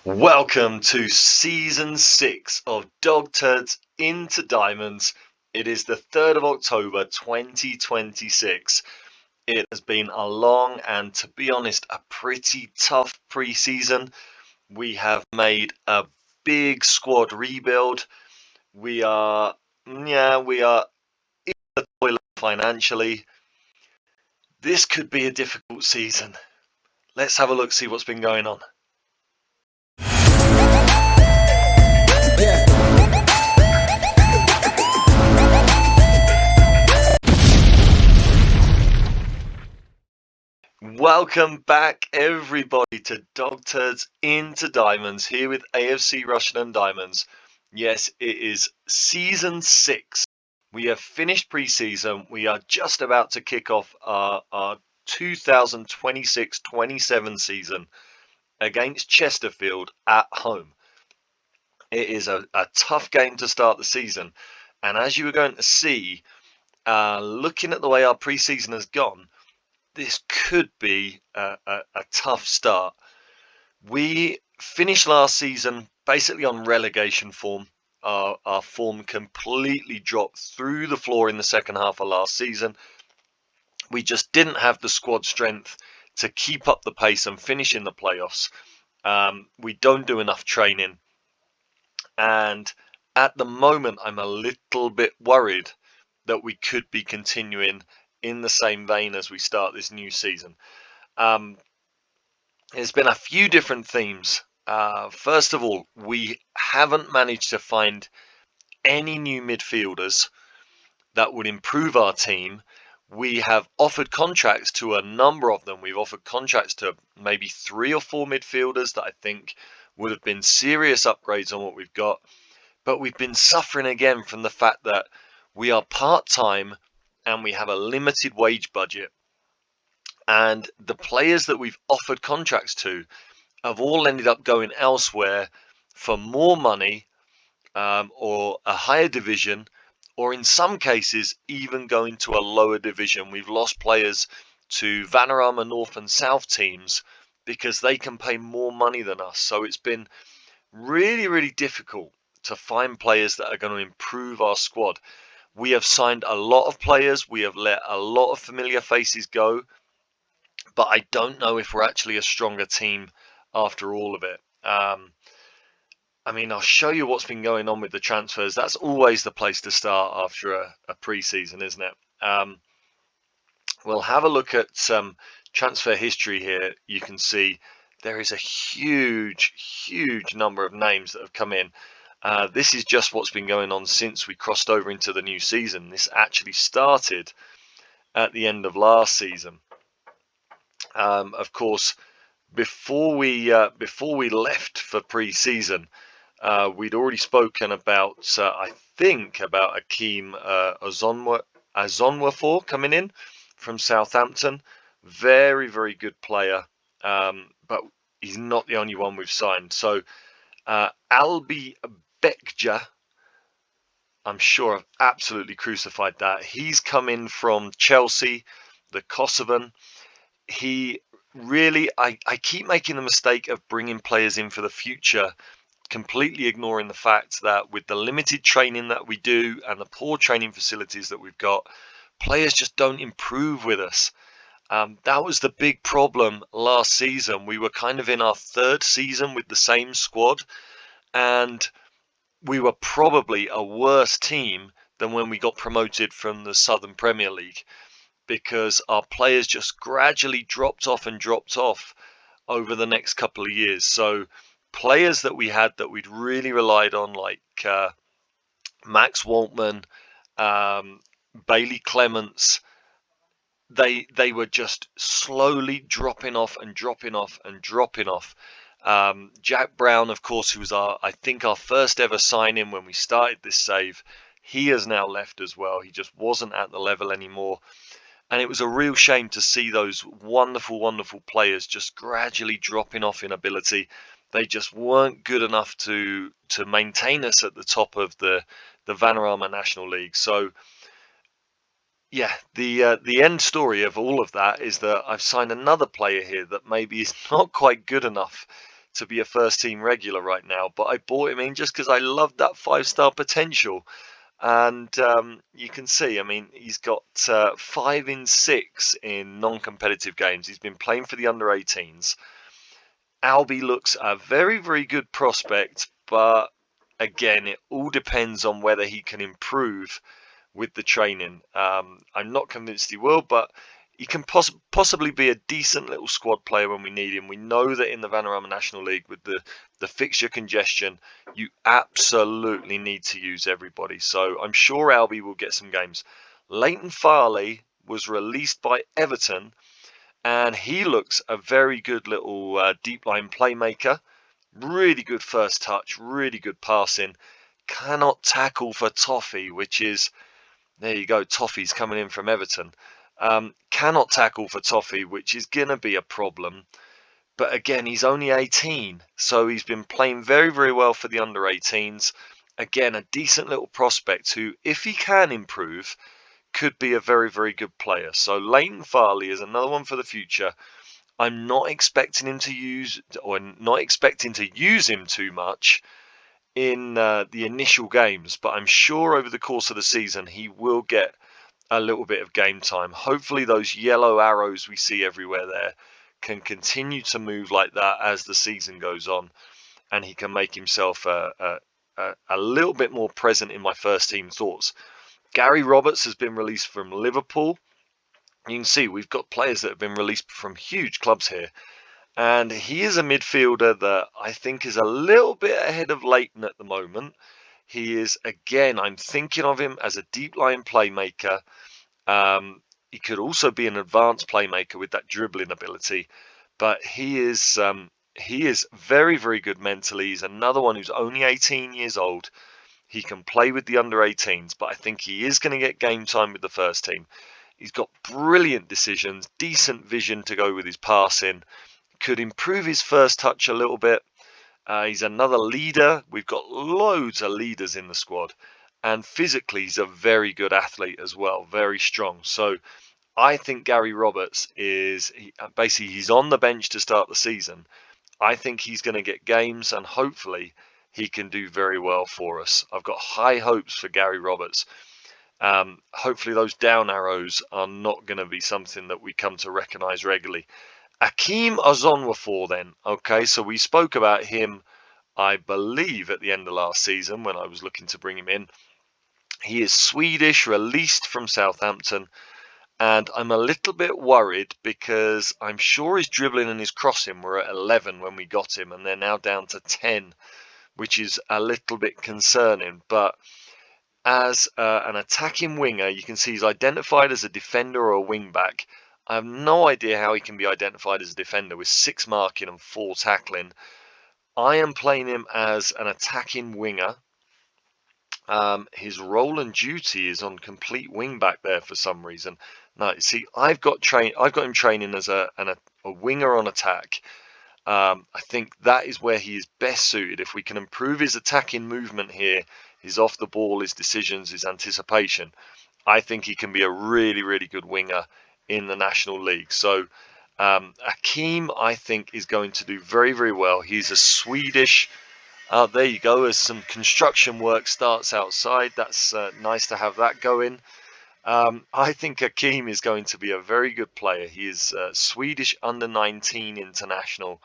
Welcome to season 6 of Dog Turds into Diamonds. It is the 3rd of October 2026. It has been a long and, to be honest, a pretty tough pre-season. We have made a big squad rebuild. We are in the toilet financially. This could be a difficult season. Let's have a look, see what's been going on. Welcome back, everybody, to Dog Turds into Diamonds, here with AFC Rushden Diamonds. Yes, it is season 6. We have finished pre-season. We are just about to kick off our 2026-27 season against Chesterfield at home. It is a tough game to start the season, and as you are going to see, looking at the way our pre-season has gone, this could be a tough start. We finished last season basically on relegation form. Our form completely dropped through the floor in the second half of last season. We just didn't have the squad strength to keep up the pace and finish in the playoffs. We don't do enough training. And at the moment, I'm a little bit worried that we could be continuing in the same vein as we start this new season. There's been a few different themes. First of all, we haven't managed to find any new midfielders that would improve our team. We have offered contracts to a number of them. We've offered contracts to maybe 3 or 4 midfielders that I think would have been serious upgrades on what we've got. But we've been suffering again from the fact that we are part-time and we have a limited wage budget. And the players that we've offered contracts to have all ended up going elsewhere for more money, or a higher division, or in some cases even going to a lower division. We've lost players to Vanarama North and South teams because they can pay more money than us. So it's been really, really difficult to find players that are going to improve our squad. We have signed a lot of players. We have let a lot of familiar faces go. But I don't know if we're actually a stronger team after all of it. I mean, I'll show you what's been going on with the transfers. That's always the place to start after a pre-season, isn't it? We'll have a look at some transfer history here. You can see there is a huge, huge number of names that have come in. This is just what's been going on since we crossed over into the new season. This actually started at the end of last season. Of course, before we left for pre-season, we'd already spoken about, I think, about Akeem Azonwafor coming in from Southampton. Very, very good player, but he's not the only one we've signed. So Albi Bekja, I'm sure I've absolutely crucified that. He's come in from Chelsea, the Kosovan. He really, I keep making the mistake of bringing players in for the future, completely ignoring the fact that with the limited training that we do and the poor training facilities that we've got, players just don't improve with us. That was the big problem last season. We were kind of in our 3rd season with the same squad, and we were probably a worse team than when we got promoted from the Southern Premier League, because our players just gradually dropped off over the next couple of years. So players that we had that we'd really relied on, like Max Waltman, Bailey Clements, they were just slowly dropping off. Jack Brown, of course, who was I think our first ever signing when we started this save, he has now left as well. He just wasn't at the level anymore. And it was a real shame to see those wonderful, wonderful players just gradually dropping off in ability. They just weren't good enough to maintain us at the top of the Vanarama National League. So yeah, the end story of all of that is that I've signed another player here that maybe is not quite good enough to be a first team regular right now, but I bought him in just because I loved that 5-star potential. And you can see, I mean, he's got 5 in 6 in non-competitive games. He's been playing for the under-18s. Albie looks a very, very good prospect, but again, it all depends on whether he can improve with the training. I'm not convinced he will, but he can possibly be a decent little squad player when we need him. We know that in the Vanarama National League, with the fixture congestion, you absolutely need to use everybody. So I'm sure Albie will get some games. Leighton Farley was released by Everton, and he looks a very good little deep line playmaker. Really good first touch, really good passing. Cannot tackle for toffee, which is, there you go, Toffee's coming in from Everton. Cannot tackle for toffee, which is going to be a problem. But again, he's only 18, so he's been playing very, very well for the under-18s. Again, a decent little prospect who, if he can improve, could be a very, very good player. So Leighton Farley is another one for the future. I'm not expecting him to use him too much in the initial games, but I'm sure over the course of the season he will get a little bit of game time. Hopefully those yellow arrows we see everywhere there can continue to move like that as the season goes on, and he can make himself a little bit more present in my first team thoughts. Gary Roberts has been released from Liverpool. You can see we've got players that have been released from huge clubs here. And he is a midfielder that I think is a little bit ahead of Leighton at the moment. He is, again, I'm thinking of him as a deep line playmaker. He could also be an advanced playmaker with that dribbling ability. But he is very, very good mentally. He's another one who's only 18 years old. He can play with the under-18s, but I think he is going to get game time with the first team. He's got brilliant decisions, decent vision to go with his passing. Could improve his first touch a little bit. He's another leader. We've got loads of leaders in the squad. And physically, he's a very good athlete as well. Very strong. So I think Gary Roberts is, basically, he's on the bench to start the season. I think he's going to get games, and hopefully he can do very well for us. I've got high hopes for Gary Roberts. Hopefully those down arrows are not going to be something that we come to recognise regularly. Akeem Ozonwafor then. Okay, so we spoke about him, I believe, at the end of last season when I was looking to bring him in. He is Swedish, released from Southampton, and I'm a little bit worried because I'm sure his dribbling and his crossing were at 11 when we got him, and they're now down to 10, which is a little bit concerning. But as an attacking winger, you can see he's identified as a defender or a wing back. I have no idea how he can be identified as a defender with 6 marking and 4 tackling. I am playing him as an attacking winger. His role and duty is on complete wing back there for some reason. Now, see, I've got him training as a winger on attack. I think that is where he is best suited. If we can improve his attacking movement here, his off the ball, his decisions, his anticipation, I think he can be a really, really good winger in the National League. So Akeem, I think, is going to do very, very well. He's a Swedish. There you go. As some construction work starts outside, that's nice to have that going. I think Akeem is going to be a very good player. He is Swedish under-19 international.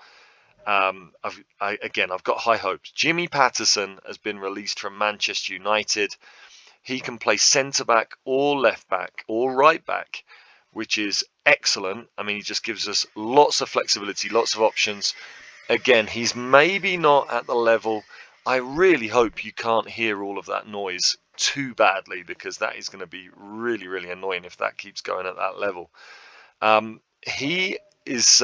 I've got high hopes. Jimmy Patterson has been released from Manchester United. He can play centre-back or left-back or right-back, which is excellent. I mean, he just gives us lots of flexibility, lots of options. Again, he's maybe not at the level. I really hope you can't hear all of that noise too badly, because that is going to be really, really annoying if that keeps going at that level. He is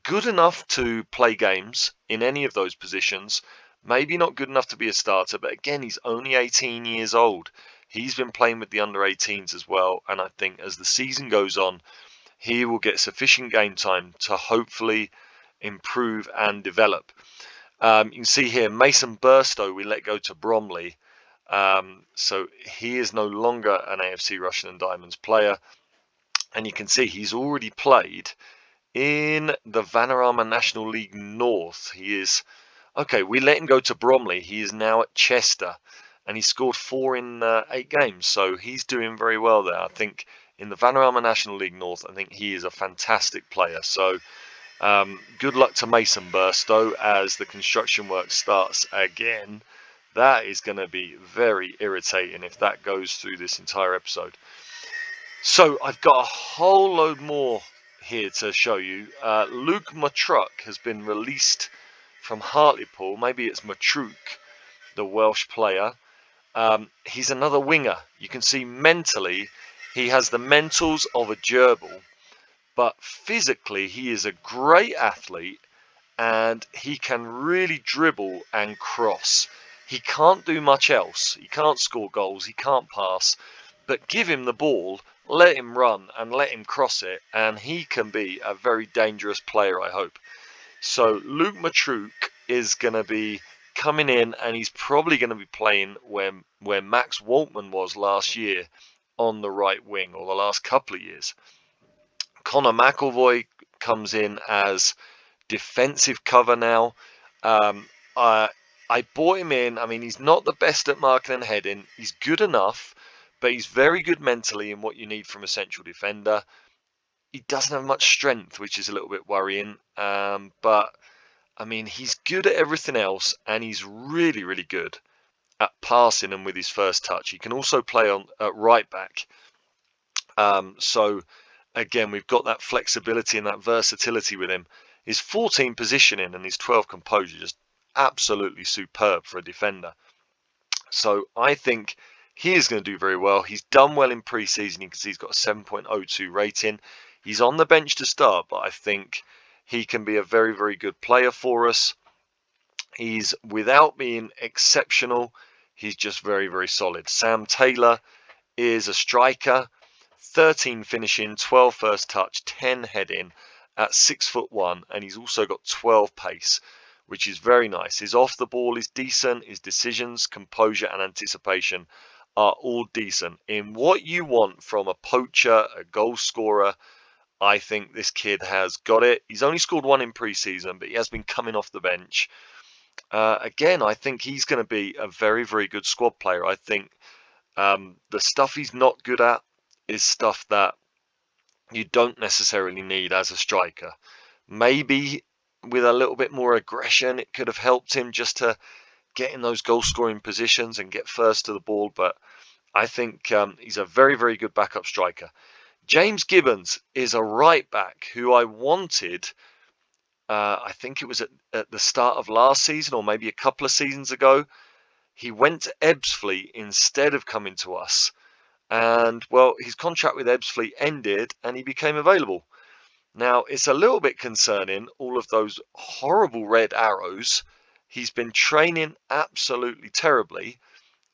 good enough to play games in any of those positions. Maybe not good enough to be a starter, but again, he's only 18 years old. He's been playing with the under-18s as well, and I think as the season goes on, he will get sufficient game time to hopefully improve and develop. You can see here, Mason Burstow, we let go to Bromley. So he is no longer an AFC Rushden and Diamonds player. And you can see he's already played in the Vanarama National League North. He is, okay, we let him go to Bromley. He is now at Chester, and he scored 4 in 8 games, so he's doing very well there. I think in the Vanarama National League North, I think he is a fantastic player. So good luck to Mason Burstow as the construction work starts again. That is going to be very irritating if that goes through this entire episode. So I've got a whole load more here to show you. Luke Matruk has been released from Hartlepool. Maybe it's Matruk, the Welsh player. He's another winger. You can see mentally he has the mentals of a gerbil, but physically he is a great athlete and he can really dribble and cross. He can't do much else. He can't score goals, he can't pass, but give him the ball, let him run and let him cross it, and he can be a very dangerous player, I hope. So Luke Matruk is going to be coming in, and he's probably going to be playing where Max Waltman was last year on the right wing, or the last couple of years. Connor McElvoy comes in as defensive cover now. I bought him in. I mean, he's not the best at marking and heading. He's good enough, but he's very good mentally in what you need from a central defender. He doesn't have much strength, which is a little bit worrying. But I mean, he's good at everything else, and he's really, really good at passing and with his first touch. He can also play on at right back. So again, we've got that flexibility and that versatility with him. His 14 positioning and his 12 composure just absolutely superb for a defender. So I think he is going to do very well. He's done well in pre-season. You can see he's got a 7.02 rating. He's on the bench to start, but I think he can be a very, very good player for us. He's, without being exceptional, he's just very, very solid. Sam Taylor is a striker. 13 finishing, 12 first touch, 10 heading at 6'1", and he's also got 12 pace, which is very nice. His off the ball is decent. His decisions, composure, and anticipation are all decent. In what you want from a poacher, a goal scorer, I think this kid has got it. He's only scored 1 in pre-season, but he has been coming off the bench. Again, I think he's going to be a very, very good squad player. I think the stuff he's not good at is stuff that you don't necessarily need as a striker. Maybe with a little bit more aggression, it could have helped him just to get in those goal scoring positions and get first to the ball. But I think he's a very, very good backup striker. James Gibbons is a right back who I wanted. I think it was at the start of last season, or maybe a couple of seasons ago. He went to Ebbsfleet instead of coming to us. And, well, his contract with Ebbsfleet ended and he became available. Now, it's a little bit concerning, all of those horrible red arrows. He's been training absolutely terribly.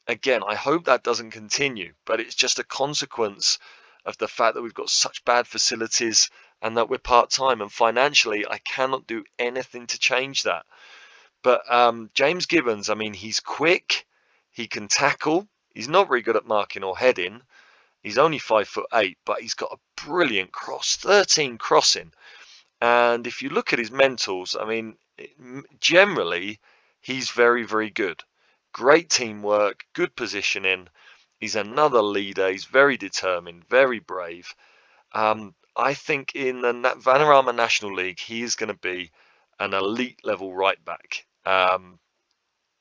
Again, I hope that doesn't continue, but it's just a consequence of the fact that we've got such bad facilities and that we're part-time, and financially I cannot do anything to change that. But James Gibbons, I mean, he's quick, he can tackle. He's not very good at marking or heading. He's only 5'8", but he's got a brilliant cross, 13 crossing. And if you look at his mentals, I mean, generally, he's very, very good. Great teamwork, good positioning. He's another leader. He's very determined, very brave. I think in the Vanarama National League, he is going to be an elite level right back.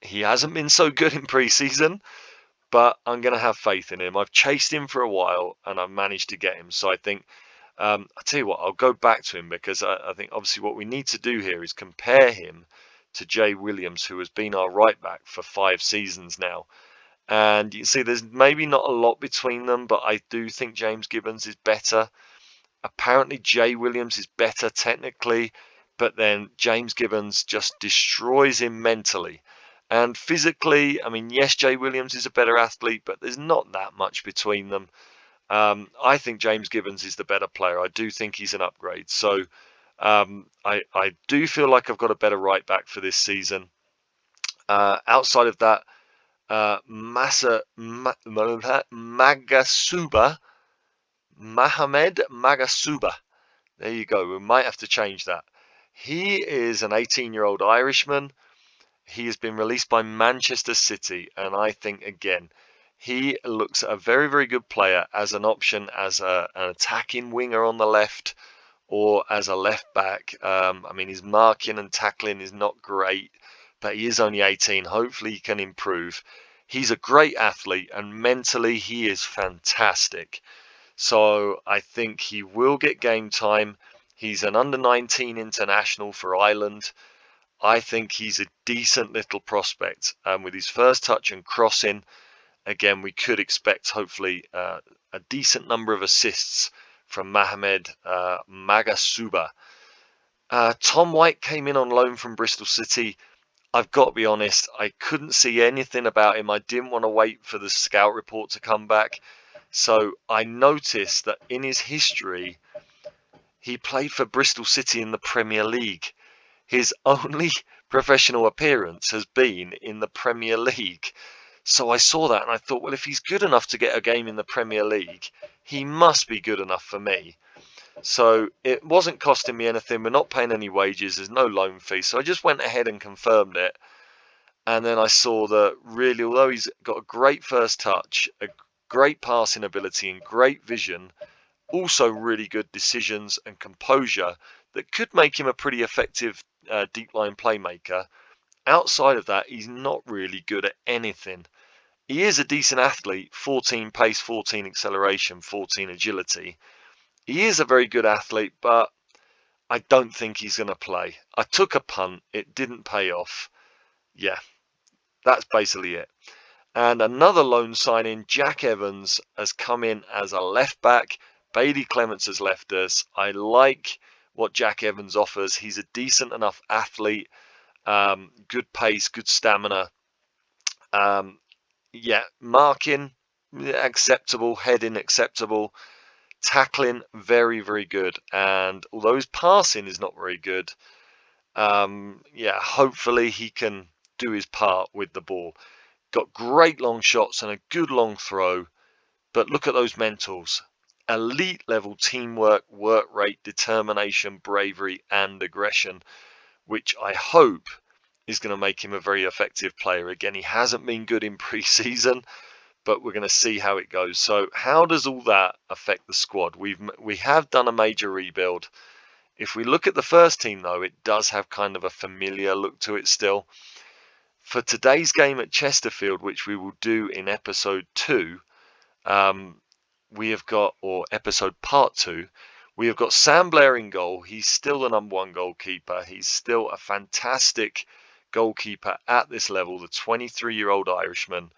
He hasn't been so good in pre-season, but I'm going to have faith in him. I've chased him for a while and I've managed to get him. So I think, I'll tell you what, I'll go back to him because I think obviously what we need to do here is compare him to Jay Williams, who has been our right back for 5 seasons now. And you see there's maybe not a lot between them, but I do think James Gibbons is better. Apparently Jay Williams is better technically, but then James Gibbons just destroys him mentally. And physically, I mean, yes, Jay Williams is a better athlete, but there's not that much between them. I think James Gibbons is the better player. I do think he's an upgrade. So I do feel like I've got a better right back for this season. Outside of that, Mohamed Magasuba There you go. We might have to change that. He is an 18-year-old Irishman. He has been released by Manchester City, and I think, again, he looks a very, very good player as an option as an attacking winger on the left or as a left back. I mean, his marking and tackling is not great, but he is only 18. Hopefully he can improve. He's a great athlete, and mentally he is fantastic. So I think he will get game time. He's an under-19 international for Ireland. I think he's a decent little prospect. With his first touch and crossing, again, we could expect hopefully a decent number of assists from Mohamed Magasuba. Tom White came in on loan from Bristol City. I've got to be honest, I couldn't see anything about him. I didn't want to wait for the scout report to come back. So I noticed that in his history, he played for Bristol City in the Premier League. His only professional appearance has been in the Premier League. So I saw that and I thought, well, if he's good enough to get a game in the Premier League, he must be good enough for me. So it wasn't costing me anything. We're not paying any wages. There's no loan fee. So I just went ahead and confirmed it. And then I saw that really, although he's got a great first touch, a great passing ability and great vision, also really good decisions and composure that could make him a pretty effective deep line playmaker. Outside of that, he's not really good at anything. He is a decent athlete, 14 pace, 14 acceleration, 14 agility. He is a very good athlete, but I don't think he's going to play. I took a punt. It didn't pay off. Yeah, that's basically it. And another loan signing, Jack Evans, has come in as a left back. Bailey Clements has left us. I like what Jack Evans offers. He's a decent enough athlete, good pace, good stamina. Yeah, marking acceptable, heading acceptable, tackling very, very good. And although his passing is not very good, yeah, hopefully he can do his part with the ball. Got great long shots and a good long throw, but look at those mentals. Elite level teamwork, work rate, determination, bravery, and aggression, which I hope is going to make him a very effective player. Again, he hasn't been good in pre-season, but we're going to see how it goes. So how does all that affect the squad? We have done a major rebuild. If we look at the first team, though, it does have kind of a familiar look to it still. For today's game at Chesterfield, which we will do in episode 2, we have got, or episode part 2, we have got Sam Blair in goal. He's still the number 1 goalkeeper. He's still a fantastic goalkeeper at this level, the 23-year-old Irishman.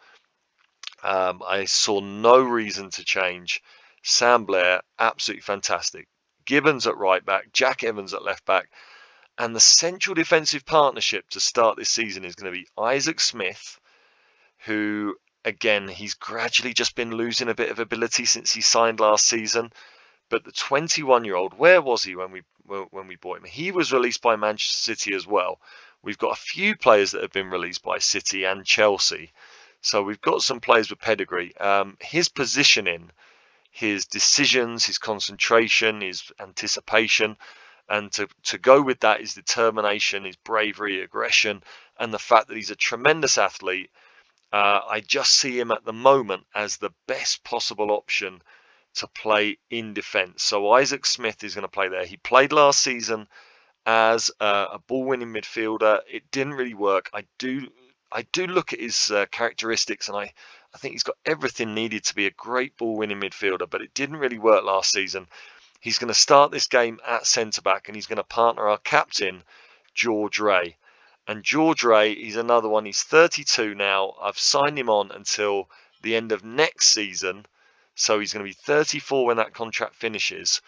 I saw no reason to change. Sam Blair, absolutely fantastic. Gibbons at right back, Jack Evans at left back. And the central defensive partnership to start this season is going to be Isaac Smith, who, again, he's gradually just been losing a bit of ability since he signed last season. But the 21-year-old, where was he when we bought him? He was released by Manchester City as well. We've got a few players that have been released by City and Chelsea. So we've got some players with pedigree. His positioning, his decisions, his concentration, his anticipation, and to go with that is determination, his bravery, aggression, and the fact that he's a tremendous athlete. I just see him at the moment as the best possible option to play in defence. So Isaac Smith is going to play there. He played last season as a ball-winning midfielder. It didn't really work. I do look at his characteristics, and I think he's got everything needed to be a great ball-winning midfielder, but it didn't really work last season. He's going to start this game at centre-back, and he's going to partner our captain, George Ray. And George Ray, he's another one. He's 32 now. I've signed him on until the end of next season, so he's going to be 34 when that contract finishes.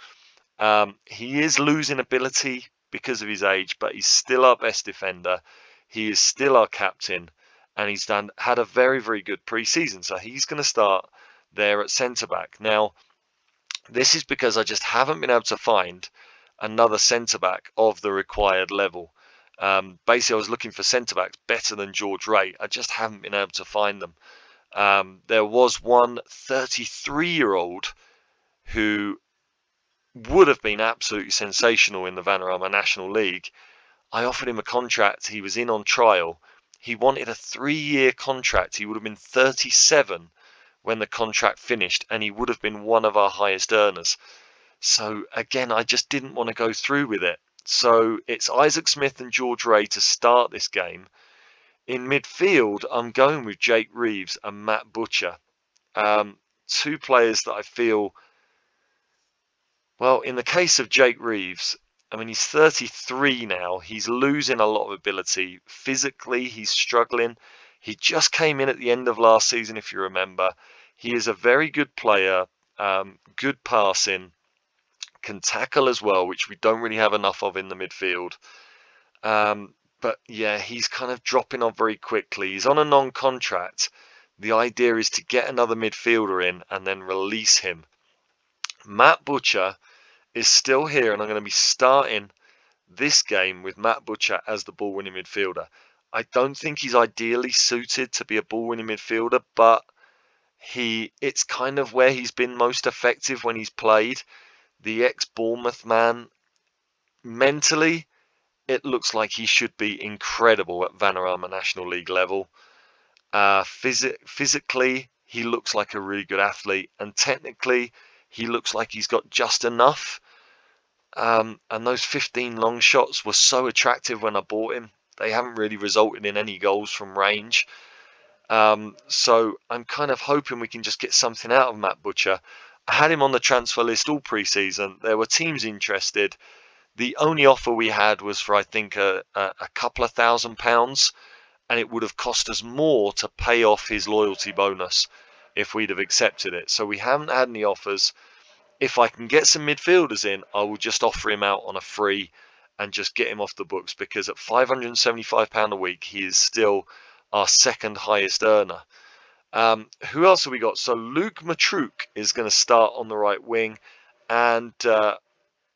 He is losing ability because of his age, but he's still our best defender. He is still our captain, and he's had a very, very good pre-season. So he's going to start there at centre-back. Now, this is because I just haven't been able to find another centre-back of the required level. Basically, I was looking for centre-backs better than George Ray. I just haven't been able to find them. There was one 33-year-old who would have been absolutely sensational in the Vanarama National League. I offered him a contract. He was in on trial. He wanted a 3-year contract. He would have been 37 when the contract finished, and he would have been one of our highest earners. So again, I just didn't want to go through with it. So it's Isaac Smith and George Ray to start this game. In midfield, I'm going with Jake Reeves and Matt Butcher. Two players that I feel, well, in the case of Jake Reeves, I mean, he's 33 now. He's losing a lot of ability. Physically, he's struggling. He just came in at the end of last season, if you remember. He is a very good player, good passing, can tackle as well, which we don't really have enough of in the midfield. But yeah, he's kind of dropping off very quickly. He's on a non-contract. The idea is to get another midfielder in and then release him. Matt Butcher is still here, and I'm going to be starting this game with Matt Butcher as the ball-winning midfielder. I don't think he's ideally suited to be a ball-winning midfielder, but it's kind of where he's been most effective when he's played. The ex-Bournemouth man, mentally, it looks like he should be incredible at Vanarama National League level. Physically, he looks like a really good athlete, and technically, he looks like he's got just enough. And those 15 long shots were so attractive when I bought him. They haven't really resulted in any goals from range. So I'm kind of hoping we can just get something out of Matt Butcher. I had him on the transfer list all pre-season. There were teams interested. The only offer we had was for, I think, a couple of £1,000, and it would have cost us more to pay off his loyalty bonus if we'd have accepted it. So we haven't had any offers. If I can get some midfielders in, I will just offer him out on a free and just get him off the books, because at £575 a week, he is still our second highest earner. Who else have we got? So Luke Matruk is going to start on the right wing, and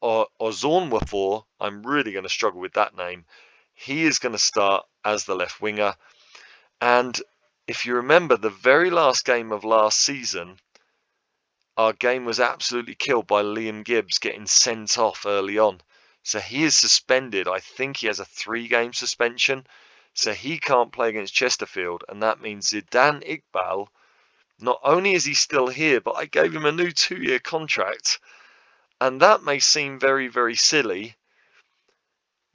Ozonwafor, I'm really going to struggle with that name. He is going to start as the left winger. And if you remember the very last game of last season, our game was absolutely killed by Liam Gibbs getting sent off early on. So he is suspended. I think he has a 3-game suspension. So he can't play against Chesterfield. And that means Zidane Iqbal, not only is he still here, but I gave him a new 2-year contract. And that may seem very, very silly,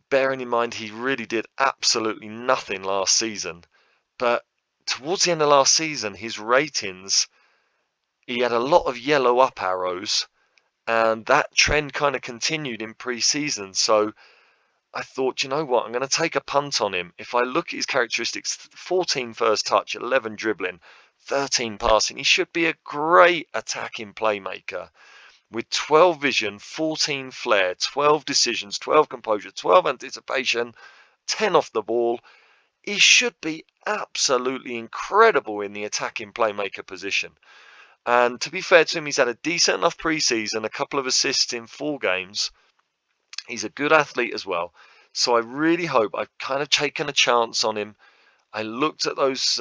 bearing in mind he really did absolutely nothing last season. But towards the end of last season, his ratings, he had a lot of yellow up arrows, and that trend kind of continued in pre-season. So I thought, you know what, I'm going to take a punt on him. If I look at his characteristics, 14 first touch, 11 dribbling, 13 passing, he should be a great attacking playmaker with 12 vision, 14 flair, 12 decisions, 12 composure, 12 anticipation, 10 off the ball. He should be absolutely incredible in the attacking playmaker position. And to be fair to him, he's had a decent enough pre-season, a couple of assists in 4 games. He's a good athlete as well. So I really hope, I've kind of taken a chance on him. I looked at those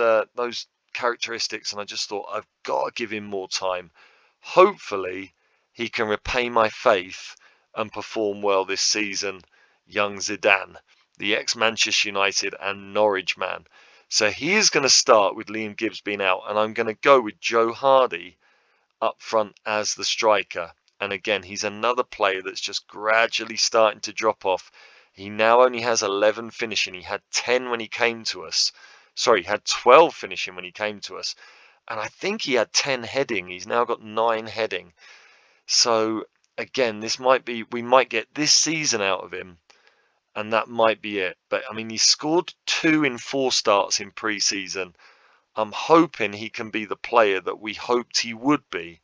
characteristics and I just thought, I've got to give him more time. Hopefully, he can repay my faith and perform well this season. Young Zidane, the ex-Manchester United and Norwich man. So he is going to start with Liam Gibbs being out, and I'm going to go with Joe Hardy up front as the striker. And again, he's another player that's just gradually starting to drop off. He now only has 11 finishing. He had 10 when he came to us. Sorry, he had 12 finishing when he came to us. And I think he had 10 heading. He's now got 9 heading. So again, we might get this season out of him, and that might be it. But I mean, he scored 2 in 4 starts in pre-season. I'm hoping he can be the player that we hoped he would be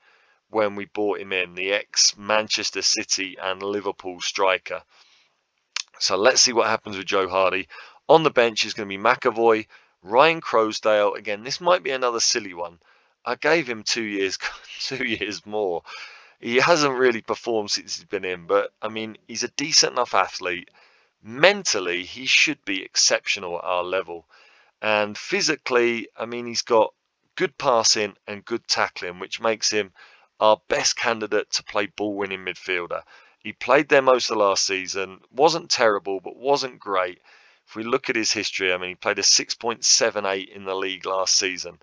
when we bought him in, the ex-Manchester City and Liverpool striker. So let's see what happens with Joe Hardy. On the bench is going to be McAvoy, Ryan Crosdale. Again, this might be another silly one. I gave him 2 years, 2 years more. He hasn't really performed since he's been in, but I mean, he's a decent enough athlete. Mentally, he should be exceptional at our level. And physically, I mean, he's got good passing and good tackling, which makes him our best candidate to play ball-winning midfielder. He played there most of last season, wasn't terrible, but wasn't great. If we look at his history, I mean, he played a 6.78 in the league last season.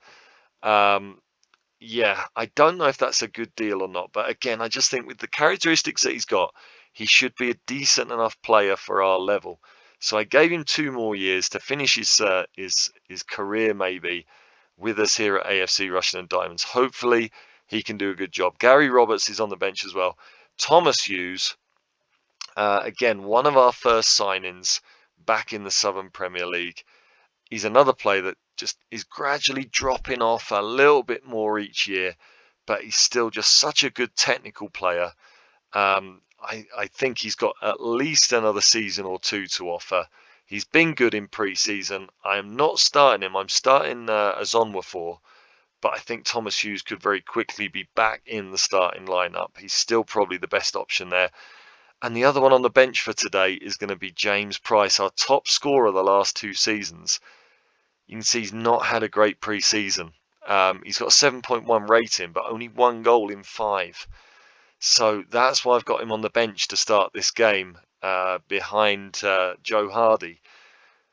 Yeah, I don't know if that's a good deal or not, but again, I just think with the characteristics that he's got, he should be a decent enough player for our level. So I gave him 2 more years to finish his career maybe with us here at AFC Rushden and Diamonds. Hopefully he can do a good job. Gary Roberts is on the bench as well. Thomas Hughes, again, one of our first signings back in the Southern Premier League. He's another player that just is gradually dropping off a little bit more each year, but he's still just such a good technical player. I think he's got at least another season or two to offer. He's been good in pre-season. I am not starting him. I'm starting Azonwa, but I think Thomas Hughes could very quickly be back in the starting lineup. He's still probably the best option there. And the other one on the bench for today is going to be James Price, our top scorer the last 2 seasons. You can see he's not had a great pre-season. He's got a 7.1 rating, but only 1 goal in 5. So that's why I've got him on the bench to start this game behind Joe Hardy.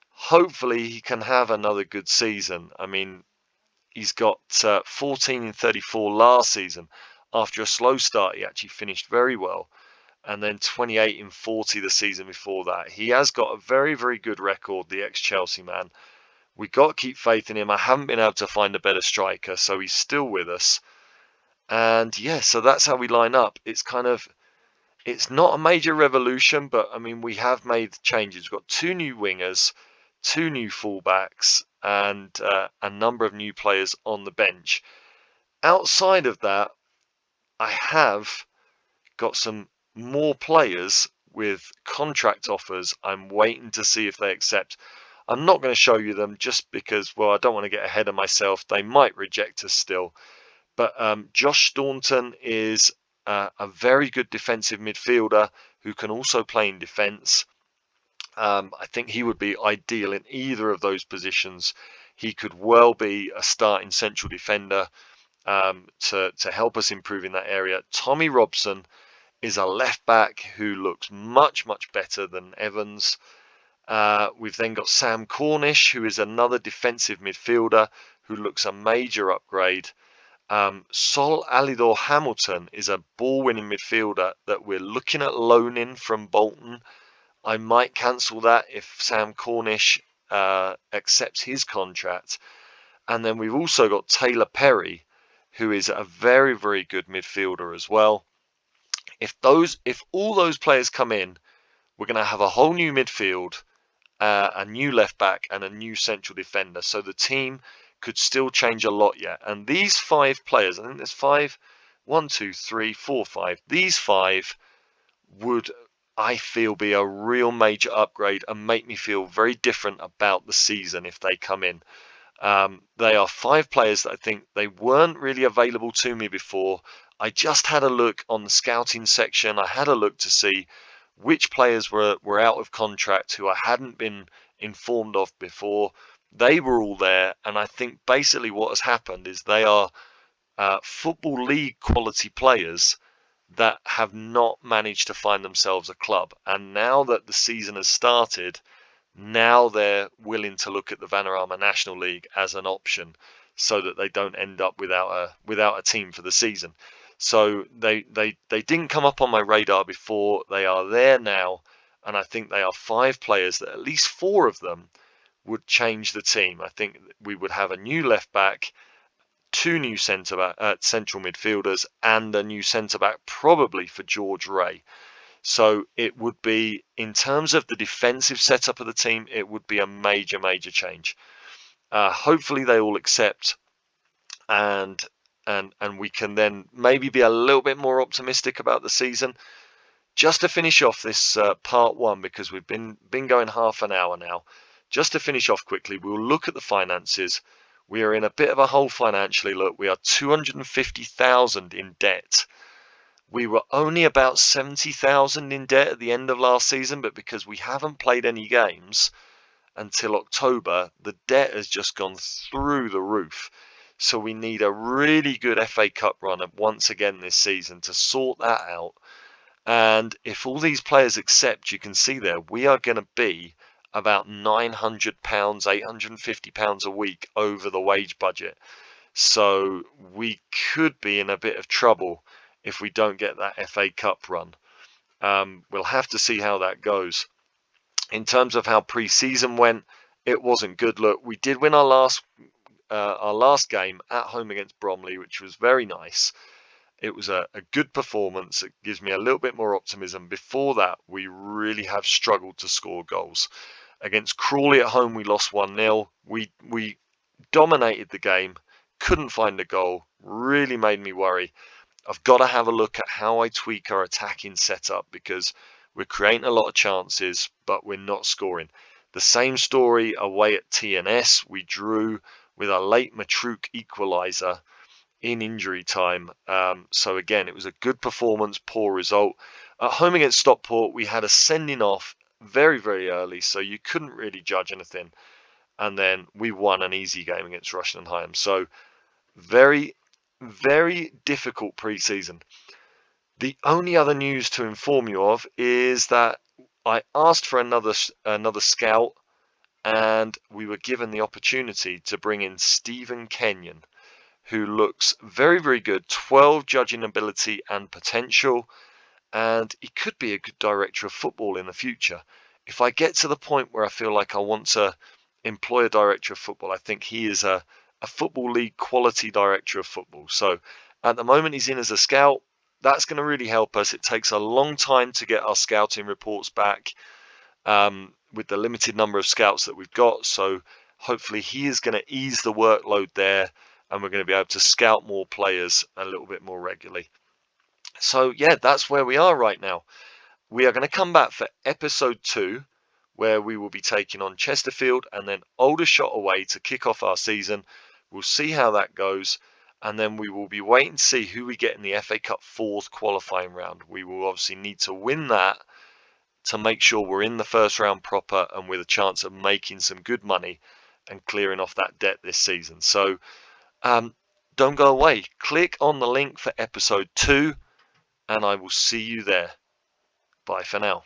Hopefully he can have another good season. I mean, he's got 14 in 34 last season. After a slow start, he actually finished very well. And then 28 in 40 the season before that. He has got a very, very good record, the ex-Chelsea man. We've got to keep faith in him. I haven't been able to find a better striker, so he's still with us. And yeah, so that's how we line up. It's not a major revolution, but I mean, we have made changes. We've got 2 new wingers, 2 new fullbacks, and a number of new players on the bench. Outside of that, I have got some more players with contract offers. I'm waiting to see if they accept. I'm not going to show you them just because, well, I don't want to get ahead of myself. They might reject us still. But Josh Staunton is a very good defensive midfielder who can also play in defence. I think he would be ideal in either of those positions. He could well be a starting central defender to help us improve in that area. Tommy Robson is a left back who looks much, much better than Evans. We've then got Sam Cornish, who is another defensive midfielder who looks a major upgrade. Sol Alidor Hamilton is a ball-winning midfielder that we're looking at loaning from Bolton. I might cancel that if Sam Cornish accepts his contract. And then we've also got Taylor Perry, who is a very, very good midfielder as well. If all those players come in, we're going to have a whole new midfield, a new left back, and a new central defender. So the team could still change a lot yet. And these 5 players, I think there's 5, 1, 2, 3, 4, 5. These 5 would, I feel, be a real major upgrade and make me feel very different about the season if they come in. They are 5 players that I think they weren't really available to me before. I just had a look on the scouting section. I had a look to see which players were out of contract who I hadn't been informed of before. They were all there, and I think basically what has happened is they are Football League quality players that have not managed to find themselves a club. And now that the season has started, now they're willing to look at the Vanarama National League as an option so that they don't end up without a team for the season. So they didn't come up on my radar before. They are there now, and I think they are 5 players that at least 4 of them would change the team. I think we would have a new left back, 2 new central midfielders, and a new centre back probably for George Ray. So it would be, in terms of the defensive setup of the team, it would be a major change. Hopefully they all accept, and we can then maybe be a little bit more optimistic about the season. Just to finish off this part 1, because we've been going half an hour now. Just to finish off quickly, we'll look at the finances. We are in a bit of a hole financially. Look, we are 250,000 in debt. We were only about 70,000 in debt at the end of last season, but because we haven't played any games until October, the debt has just gone through the roof. So we need a really good FA Cup run once again this season to sort that out. And if all these players accept, you can see there, we are going to be about £900, £850 a week over the wage budget. So we could be in a bit of trouble if we don't get that FA Cup run. We'll have to see how that goes. In terms of how pre-season went, it wasn't good. Look, we did win our last game at home against Bromley, which was very nice. It was a good performance. It gives me a little bit more optimism. Before that, we really have struggled to score goals. Against Crawley at home, we lost 1-0. We dominated the game, couldn't find a goal, really made me worry. I've got to have a look at how I tweak our attacking setup because we're creating a lot of chances, but we're not scoring. The same story away at TNS. We drew with a late Matruk equaliser in injury time. So again, it was a good performance, poor result. At home against Stockport, we had a sending off very, very early, so you couldn't really judge anything. And then we won an easy game against Rushden. So very, very difficult pre-season. The only other news to inform you of is that I asked for another scout, and we were given the opportunity to bring in Stephen Kenyon, who looks very, very good, 12 judging ability and potential, and he could be a good director of football in the future. If I get to the point where I feel like I want to employ a director of football, I think he is a Football League quality director of football. So at the moment he's in as a scout. That's going to really help us. It takes a long time to get our scouting reports back with the limited number of scouts that we've got. So hopefully he is going to ease the workload there, and we're going to be able to scout more players a little bit more regularly. So yeah, that's where we are right now. We are going to come back for episode 2, where we will be taking on Chesterfield and then Aldershot away to kick off our season. We'll see how that goes, and then we will be waiting to see who we get in the FA Cup 4th qualifying round. We will obviously need to win that to make sure we're in the first round proper and with a chance of making some good money and clearing off that debt this season. So don't go away. Click on the link for episode 2, and I will see you there. Bye for now.